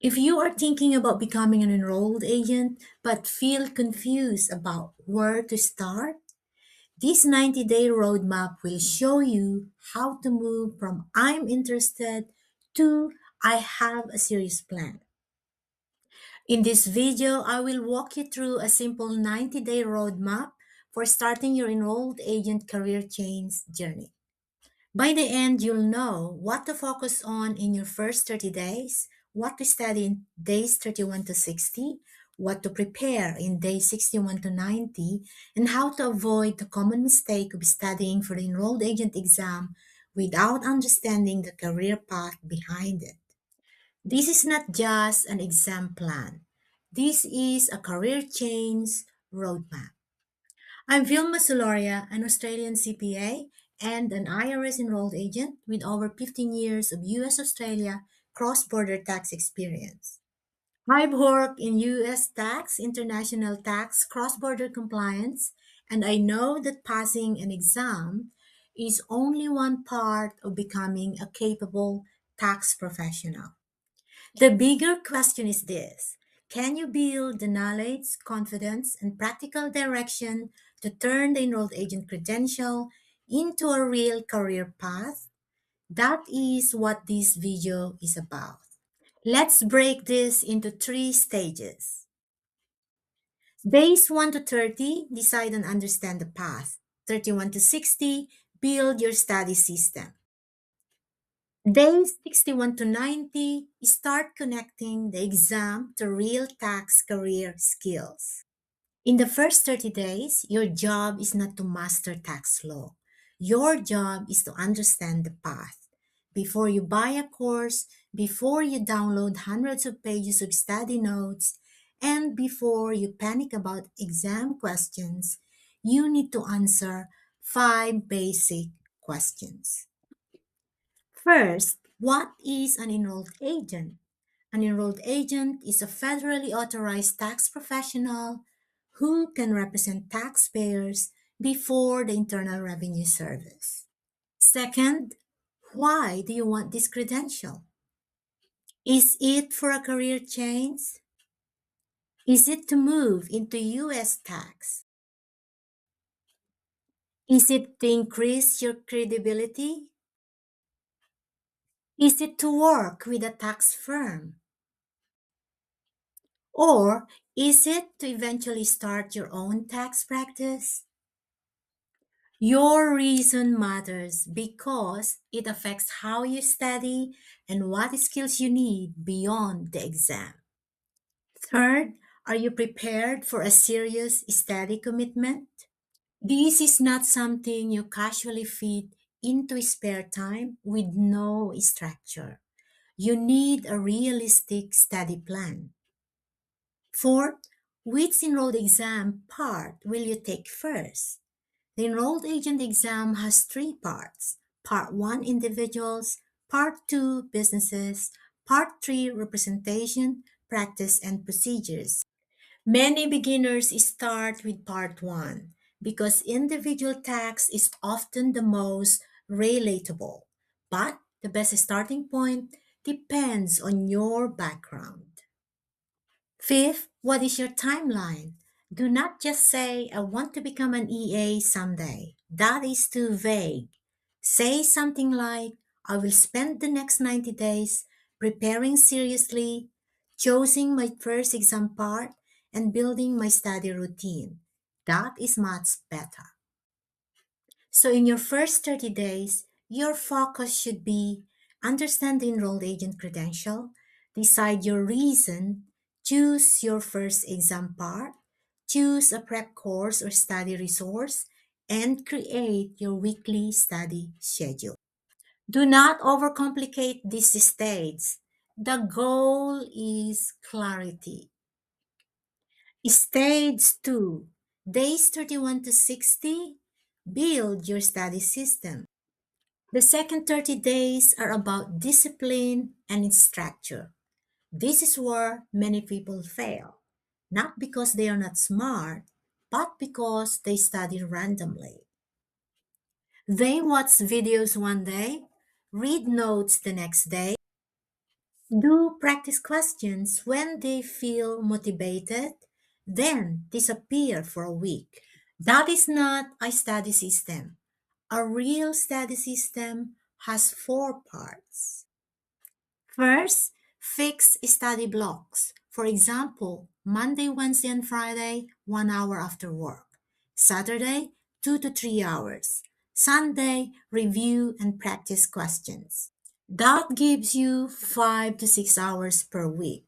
If you are thinking about becoming an enrolled agent but feel confused about where to start, this 90-day roadmap will show you how to move from I'm interested to I have a serious plan. In this video, I will walk you through a simple 90-day roadmap for starting your enrolled agent career change journey. By the end, you'll know what to focus on in your first 30 days, what to study in days 31 to 60, what to prepare in days 61 to 90, and how to avoid the common mistake of studying for the enrolled agent exam without understanding the career path behind it. This is not just an exam plan. This is a career change roadmap. I'm Vilma Soloria, an Australian CPA and an IRS enrolled agent with over 15 years of US Australia cross border tax experience. I've worked in US tax, international tax, cross border compliance, and I know that passing an exam is only one part of becoming a capable tax professional. The bigger question is this: can you build the knowledge, confidence, and practical direction to turn the enrolled agent credential into a real career path? That is what this video is about. Let's break this into three stages. Days 1 to 30, decide and understand the path. 31 to 60, build your study system. Days 61 to 90, start connecting the exam to real tax career skills. In the first 30 days, your job is not to master tax law. Your job is to understand the path. Before you buy a course, before you download hundreds of pages of study notes, and before you panic about exam questions, you need to answer 5 basic questions. First, what is an enrolled agent? An enrolled agent is a federally authorized tax professional who can represent taxpayers before the Internal Revenue Service. Second, why do you want this credential? Is it for a career change? Is it to move into US tax? Is it to increase your credibility? Is it to work with a tax firm? Or is it to eventually start your own tax practice? Your reason matters because it affects how you study and what skills you need beyond the exam. Third, are you prepared for a serious study commitment? This is not something you casually fit into spare time with no structure. You need a realistic study plan. Fourth, which enrolled exam part will you take first? The enrolled agent exam has three parts. Part 1, individuals; Part 2, businesses; Part 3, representation, practice, and procedures. Many beginners start with Part 1 because individual tax is often the most relatable. But the best starting point depends on your background. Fifth, what is your timeline? Do not just say, I want to become an EA someday. That is too vague. Say something like, I will spend the next 90 days preparing seriously, choosing my first exam part, and building my study routine. That is much better. So, in your first 30 days, your focus should be understand the enrolled agent credential, decide your reason, choose your first exam part, choose a prep course or study resource, and create your weekly study schedule. Do not overcomplicate this stage. The goal is clarity. Stage 2, days 31 to 60, build your study system. The second 30 days are about discipline and structure. This is where many people fail, not because they are not smart, but because they study randomly. They watch videos one day, read notes the next day, Do practice questions when they feel motivated, then disappear for a week. That is not a study system. A real study system has four parts. First, fix study blocks. For example, Monday, Wednesday, and Friday, 1 hour after work. Saturday, 2 to 3 hours. Sunday, review and practice questions. That gives you 5 to 6 hours per week.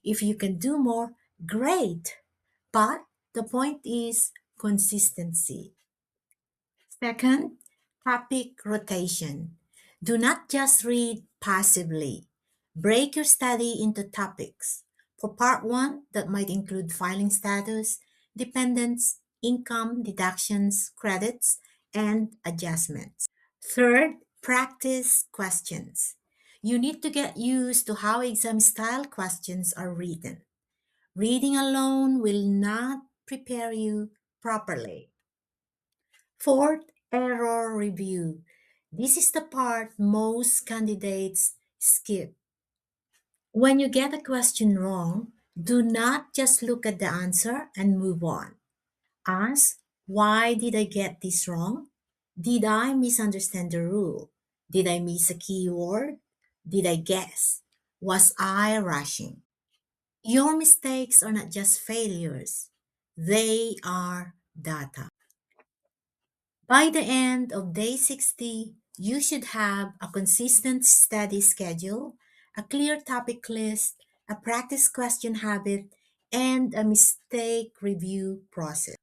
If you can do more, great. But the point is consistency. Second, topic rotation. Do not just read passively. Break your study into topics. For part one, that might include filing status, dependents, income, deductions, credits, and adjustments. Third, practice questions. You need to get used to how exam style questions are written. Reading alone will not prepare you properly. Fourth, error review. This is the part most candidates skip. When you get a question wrong, do not just look at the answer and move on. Ask, why did I get this wrong? Did I misunderstand the rule? Did I miss a keyword? Did I guess? Was I rushing? Your mistakes are not just failures, they are data. By the end of day 60, you should have a consistent study schedule, a clear topic list, a practice question habit, and a mistake review process.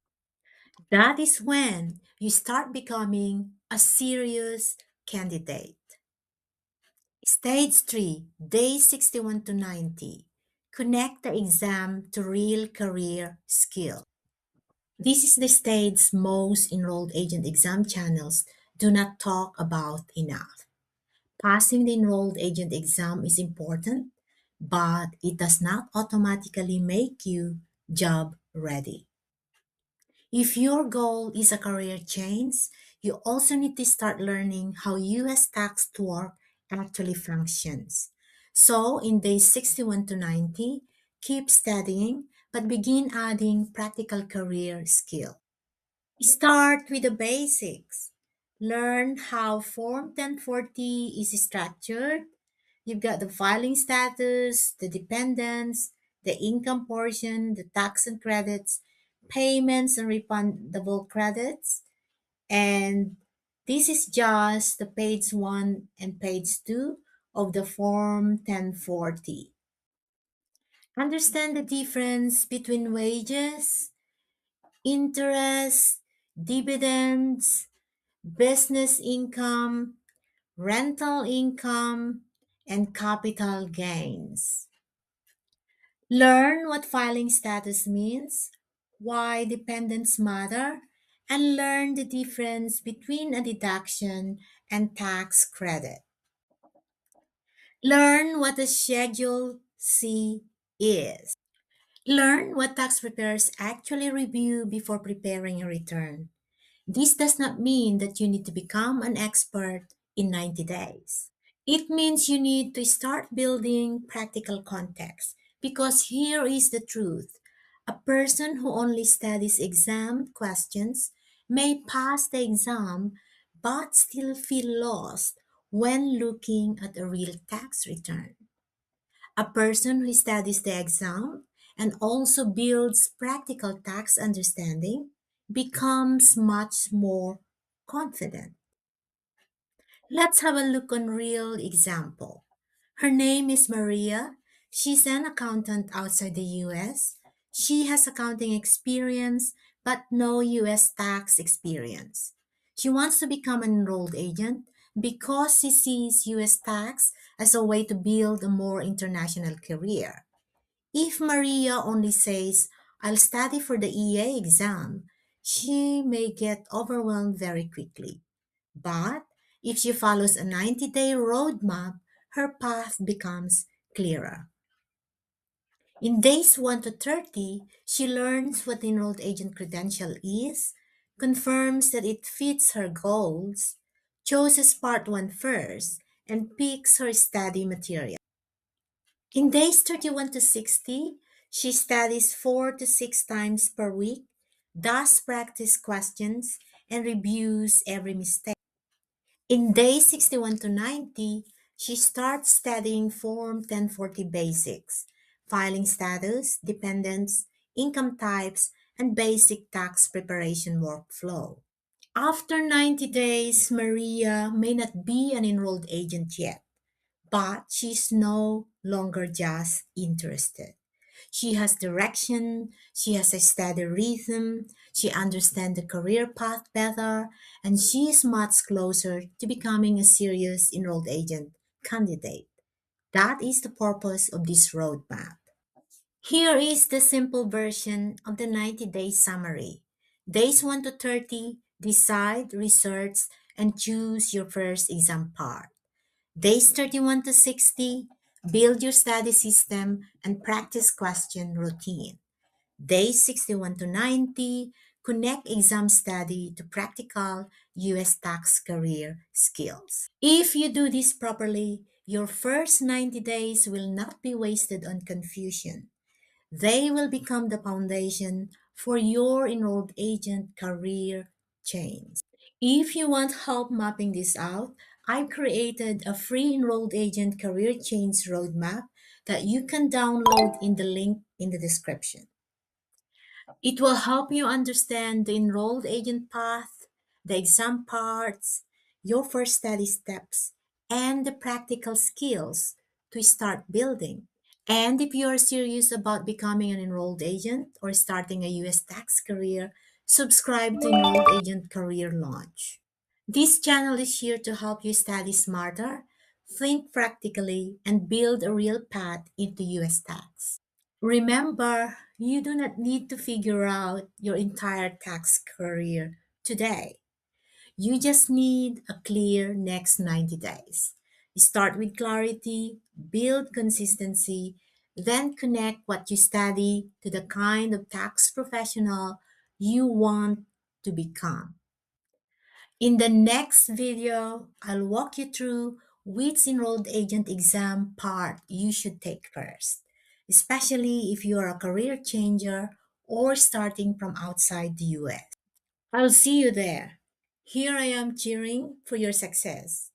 That is when you start becoming a serious candidate. Stage 3, day 61 to 90. Connect the exam to real career skill. This is the stage most enrolled agent exam channels do not talk about enough. Passing the enrolled agent exam is important, but it does not automatically make you job ready. If your goal is a career change, you also need to start learning how US tax work actually functions. So, in days 61 to 90, keep studying but begin adding practical career skills. Start with the basics. Learn how Form 1040 is structured. You've got the filing status, the dependents, the income portion, the tax and credits, payments and refundable credits. And this is just the page 1 and page 2 of the Form 1040. Understand the difference between wages, interest, dividends, business income, rental income, and capital gains. Learn what filing status means, why dependents matter, and learn the difference between a deduction and tax credit. Learn what a Schedule C is. Learn what tax preparers actually review before preparing a return. This does not mean that you need to become an expert in 90 days. It means you need to start building practical context because here is the truth. A person who only studies exam questions may pass the exam but still feel lost when looking at a real tax return. A person who studies the exam and also builds practical tax understanding becomes much more confident. Let's have a look on real example. Her name is Maria. She's an accountant outside the US. She has accounting experience but no US tax experience. She wants to become an enrolled agent because she sees US tax as a way to build a more international career. If Maria only says, I'll study for the EA exam, she may get overwhelmed very quickly. But if she follows a 90-day roadmap, her path becomes clearer. In days 1 to 30, she learns what the enrolled agent credential is, confirms that it fits her goals, chooses part 1 first, and picks her study material. In days 31 to 60, she studies 4 to 6 times per week, does practice questions, and reviews every mistake. In days 61 to 90, she starts studying Form 1040 basics, filing status, dependents, income types, and basic tax preparation workflow. After 90 days, Maria may not be an enrolled agent yet, but she's no longer just interested. She has direction, she has a steady rhythm, she understands the career path better, and she is much closer to becoming a serious enrolled agent candidate. That is the purpose of this roadmap. Here is the simple version of the 90-day summary. Days 1 to 30, decide, research, and choose your first exam part. Days 31 to 60, build your study system and practice question routine. Days 61 to 90, connect exam study to practical US tax career skills. If you do this properly, your first 90 days will not be wasted on confusion. They will become the foundation for your enrolled agent career change. If you want help mapping this out, I've created a free enrolled agent career change roadmap that you can download in the link in the description. It will help you understand the enrolled agent path, the exam parts, your first study steps, and the practical skills to start building. And if you are serious about becoming an enrolled agent or starting a US tax career, subscribe to Enrolled Agent Career Launch. This channel is here to help you study smarter, think practically, and build a real path into US tax. Remember, you do not need to figure out your entire tax career today. You just need a clear next 90 days. Start with clarity, build consistency, then connect what you study to the kind of tax professional you want to become. In the next video, I'll walk you through which enrolled agent exam part you should take first, especially if you are a career changer or starting from outside the US. I'll see you there. Here I am cheering for your success.